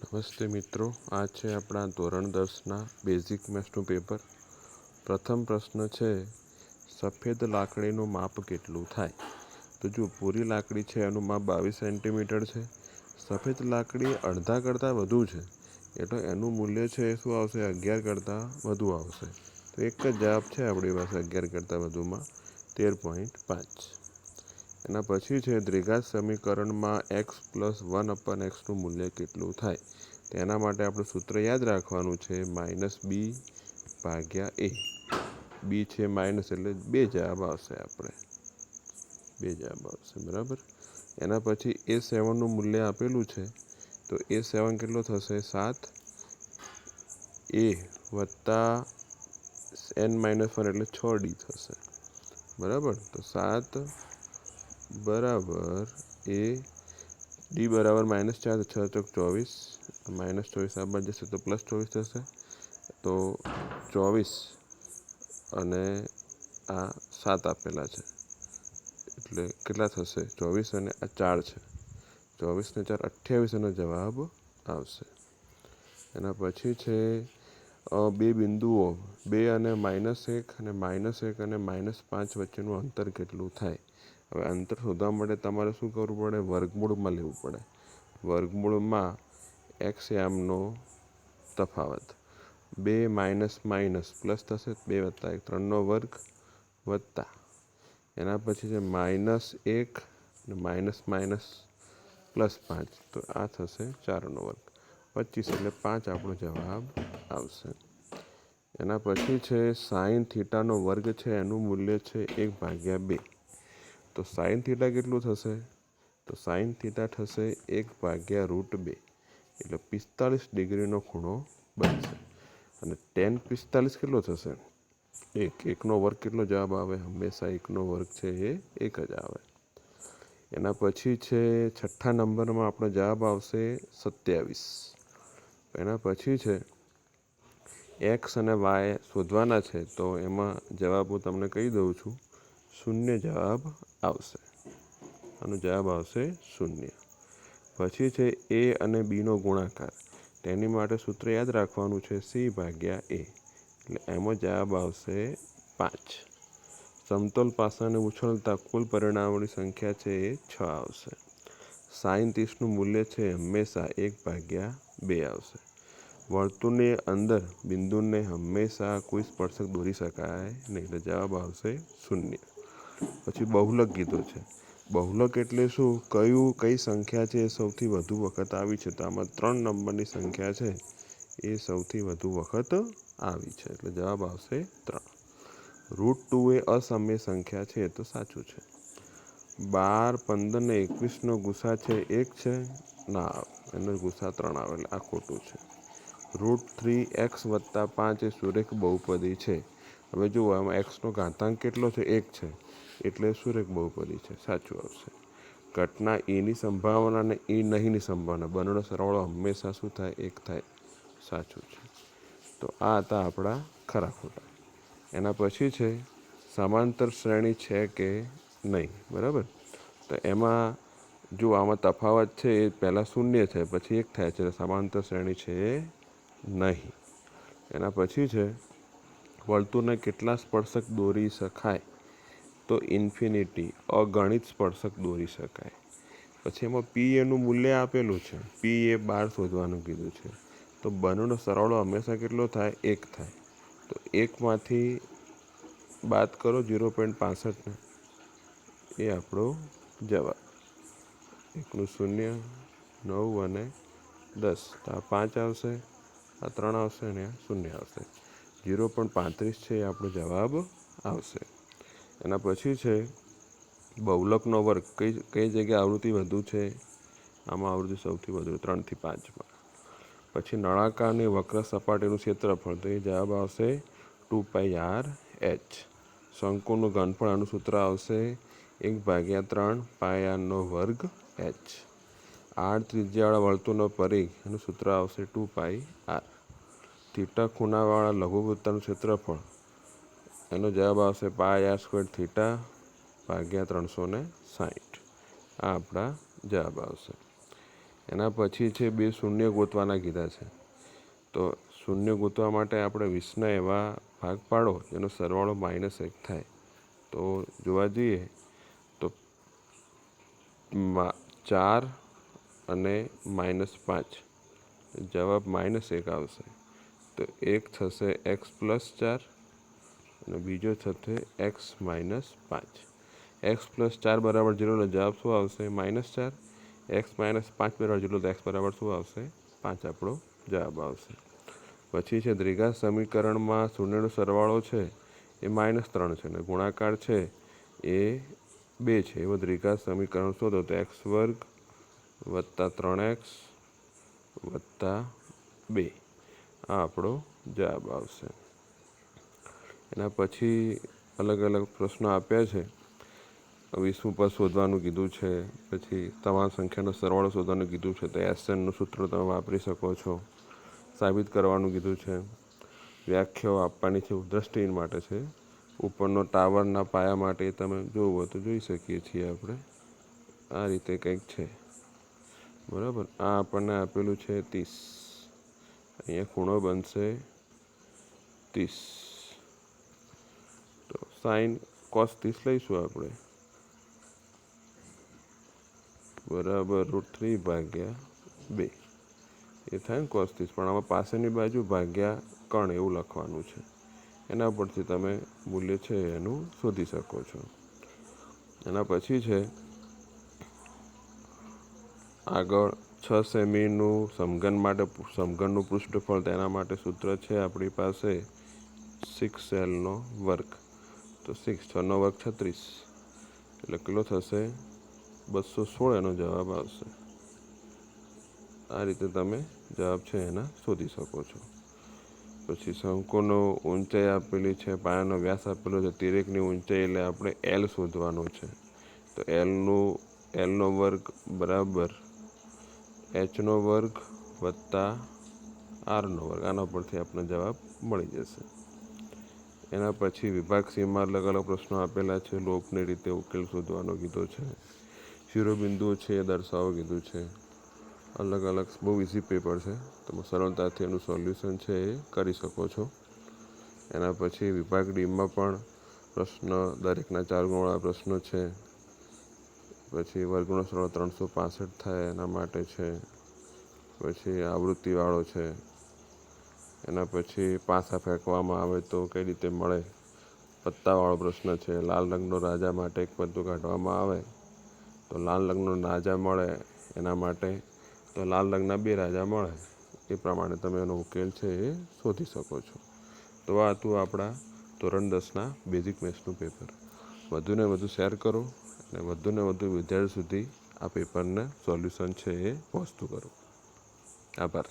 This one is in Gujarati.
નમસ્તે મિત્રો, આ છે આપણા ધોરણ 10ના બેઝિક મેથ્સનું પેપર. પ્રથમ પ્રશ્ન છે, સફેદ લાકડીનું માપ કેટલું થાય? તો જો પૂરી લાકડી છે એનું માપ 22 સેન્ટીમીટર છે. સફેદ લાકડી અડધા કરતાં વધુ છે એટલે એનું મૂલ્ય છે એ શું આવશે? 11 કરતાં વધુ આવશે. તો એક જ જવાબ છે આપણી પાસે 11 કરતાં વધુમાં 13.5. એના પછી છે દ્વિઘાત સમીકરણમાં x+1/xનું મૂલ્ય કેટલું થાય? તો એના માટે આપણે સૂત્ર યાદ રાખવાનું છે -b/a. બી છે માઇનસ એટલે 2 જવાબ આવશે. આપણે 2 જવાબ આવશે, બરાબર. એના પછી a7નું મૂલ્ય આપેલું છે, તો a7 કેટલો થશે? 7a વત્તા n-1 એટલે 6d થશે, બરાબર. તો 7 બરાબર a d બરાબર -4 6 × 24, -24 આ બાજુ જશે તો +24 થશે. તો 24 અને આ 7 આપેલા છે એટલે કેટલા થશે? 24 અને આ 4 છે, 24 ને 4 28 એનો જવાબ આવશે. એના પછી છે બે બિંદુઓ 2 અને -1 અને -1 અને -5 વચ્ચેનું અંતર કેટલું થાય? હવે અંતર શોધવા માટે તમારે શું કરવું પડે? વર્ગમૂળમાં લેવું પડે. વર્ગમૂળમાં x યામનો તફાવત 2 માઇનસ પ્લસ થશે, 2 + 1 3નો વર્ગ વત્તા એના પછી છે -1 અને +5, તો આ થશે 4નો વર્ગ 25 એટલે 5 આપણો જવાબ આવશે. એના પછી છે sin θનો વર્ગ છે એનું મૂલ્ય છે 1/2. તો sin θ કેટલું થશે? તો sin θ થશે 1/√2 એટલે 45 ડિગ્રીનો ખૂણો બનશે. અને tan 45 કેટલો થશે? 1નો વર્ગ કેટલો જવાબ આવે? હંમેશા 1નો વર્ગ છે એ 1 જ આવે. એના પછી છે છઠ્ઠા નંબરમાં આપણો જવાબ આવશે 27. એના પછી છે x અને y શોધવાના છે, તો એમાં જવાબ હું તમને કહી દઉં છું, 0 જવાબ આવશે. આનો જવાબ આવશે 0. પછી છે a અને bનો ગુણાકાર, તેની માટે સૂત્ર યાદ રાખવાનું છે c/a, એટલે એમાં જવાબ આવશે 5. સમતોલ પાસાને ઉછળતા કુલ પરિણામોની સંખ્યા છે એ 6 આવશે. sin 30નું મૂલ્ય છે હંમેશા 1/2 આવશે. વર્તુળની અંદર બિંદુને હંમેશા કોઈ સ્પર્શક દોરી શકાય નહીં, એટલે જવાબ આવશે 0. પછી બહુલક કીધો છે. બહુલક એટલે શું? કઈ સંખ્યા છે એ સૌથી વધુ વખત આવી છે? તો આમાં 3 નંબરની સંખ્યા છે એ સૌથી વધુ વખત આવી છે, એટલે જવાબ આવશે 3. √2 એ અસમય સંખ્યા છે, તો સાચું છે. 12, 15 ને 21નો ગુસા છે 1 છે? ના, એનો ગુસા 3 આવે એટલે આ ખોટું છે. √3x + 5 એ સુરેખ બહુપદી છે. હવે જુઓ, આમાં xનો ઘાતાંક કેટલો છે? 1 છે, એટલે સુરેખ બહુપદી છે, સાચું આવશે. ઘટના eની સંભાવના અને e નહીંની સંભાવના બંનેનો સરવાળો હંમેશા શું થાય? 1 થાય, સાચું છે. તો આ હતા આપણા ખરા ખોટા. એના પછી છે સમાંતર શ્રેણી છે કે નહીં, બરાબર. તો એમાં જો આમાં તફાવત છે એ પહેલાં 0 છે, પછી 1 થાય છે, એટલે સમાંતર શ્રેણી છે નહીં. એના પછી છે વર્તુળને કેટલા સ્પર્શક દોરી શકાય? તો ઇન્ફિનિટી, અગણિત સ્પર્શક દોરી શકાય. પછી એમાં p એનું મૂલ્ય આપેલું છે, p એ 12 શોધવાનું કીધું છે. તો બંનેનો સરવાળો હંમેશા કેટલો થાય? 1 થાય. તો 1માંથી બાદ કરો 0.65ને, એ આપણો જવાબ. 1નું 0, 9 અને 10, તો આ 5 આવશે, આ 3 આવશે અને આ 0 આવશે. 0.35 છે એ આપણો જવાબ આવશે. એના પછી છે બહુલકનો વર્ગ કઈ જગ્યાએ આવૃત્તિ વધુ છે? આમાં આવૃત્તિ સૌથી વધુ 3 થી 5માં. પછી નળાકારની વક્ર સપાટીનું ક્ષેત્રફળ, તો એ જવાબ આવશે 2πr/h. શંકુનું ઘનફળ, આનું સૂત્ર આવશે 1/3 πr²h. 8 ત્રિજ્યાવાળા વર્તુળનો પરિઘ, એનું સૂત્ર આવશે 2πr. θ ખૂણાવાળા લઘુવૃત્તનું ક્ષેત્રફળ, એનો જવાબ આવશે πr² θ/360. આ આપણા જવાબ આવશે. એના પછી છે 2 શૂન્ય ગોતવાના કીધા છે. તો શૂન્ય ગોતવા માટે આપણે 20ના એવા ભાગ પાડો જેનો સરવાળો -1 થાય. તો જોવા જઈએ તો 4 અને -5 જવાબ -1 આવશે. તો એક થશે x+4 અને બીજો થશે x - 5. x+4 બરાબર 0 એટલે જવાબ શું આવશે? -4. x - 5 બરાબર 0 તો x બરાબર શું આવશે? 5 આપણો જવાબ આવશે. પછી છે દ્વિઘાત સમીકરણમાં શૂન્યનો સરવાળો છે એ -3 છે અને ગુણાકાર છે એ 2 છે. એવો દ્વિઘાત સમીકરણ શોધો તો x² + 3x + 2 આ આપણો જવાબ આવશે. એના પછી અલગ અલગ પ્રશ્નો આપ્યા છે. 20મું પદ શોધવાનું કીધું છે. પછી તમામ સંખ્યાનો સરવાળો શોધવાનું કીધું છે. તો એસનનું સૂત્ર તમે વાપરી શકો છો. સાબિત કરવાનું કીધું છે. વ્યાખ્યાઓ આપવાની છે. દ્રષ્ટિહીન માટે છે. ઉપરનો ટાવરના પાયા માટે તમે જોવું હોય તો જોઈ શકીએ છીએ આપણે. આ રીતે કંઈક છે. બરાબર. આ આપણને આપેલું છે 30. અહીંયા ખૂણો બનશે 30. તો sin cos 30 લઈશું આપણે. બરાબર √3/2 એ થાય ને cos 30. પણ આમાં પાસેની બાજુ ભાગ્યા કર્ણ એવું લખવાનું છે. એના પરથી તમે મૂલ્ય છે એનું શોધી શકો છો. એના પછી છે આગળ 6 સેમીનું સમઘનનું પૃષ્ઠફળ. તેના માટે સૂત્ર છે આપણી પાસે 6l². તો 6 × 6 = 36 એટલે કેટલો થશે? 216 એનો જવાબ આવશે. આ રીતે તમે જવાબ છે એના શોધી શકો છો. પછી શંકુનો ઊંચાઈ આપેલી છે, પાયાનો વ્યાસ આપેલો છે, તિર્યકની ઊંચાઈ એટલે આપણે L શોધવાનો છે. તો L² બરાબર h² + r². આના પરથી આપણને જવાબ મળી જશે. એના પછી વિભાગ સીમાં અલગ અલગ પ્રશ્નો આપેલા છે. લોભની રીતે ઉકેલ શોધવાનો કીધો છે. શિરોબિંદુઓ છે એ દર્શાવો કીધું છે. અલગ અલગ બહુ ઇઝી પેપર છે. તમે સરળતાથી એનું સોલ્યુશન છે એ કરી શકો છો. એના પછી વિભાગ ડીમાં પણ પ્રશ્ન દરેકના 4 ગુણવાળા પ્રશ્નો છે. પછી વર્ગનો સરવાળો 365 થાય એના માટે છે. પછી આવૃત્તિવાળો છે. એના પછી પાસા ફેંકવામાં આવે તો કઈ રીતે મળે? પત્તાવાળો પ્રશ્ન છે. લાલ રંગનો રાજા માટે એક પત્તું કાઢવામાં આવે તો લાલ રંગનો રાજા મળે એના માટે તો લાલ રંગના 2 રાજા મળે. એ પ્રમાણે તમે એનો ઉકેલ છે એ શોધી શકો છો. તો આ હતું આપણા ધોરણ 10ના બેઝિક મેથ્સનું પેપર. વધુને વધુ શેર કરો અને વધુને વધુ વિદ્યાર્થી સુધી આ પેપરને સોલ્યુશન છે એ પહોંચતું કરો. આભાર.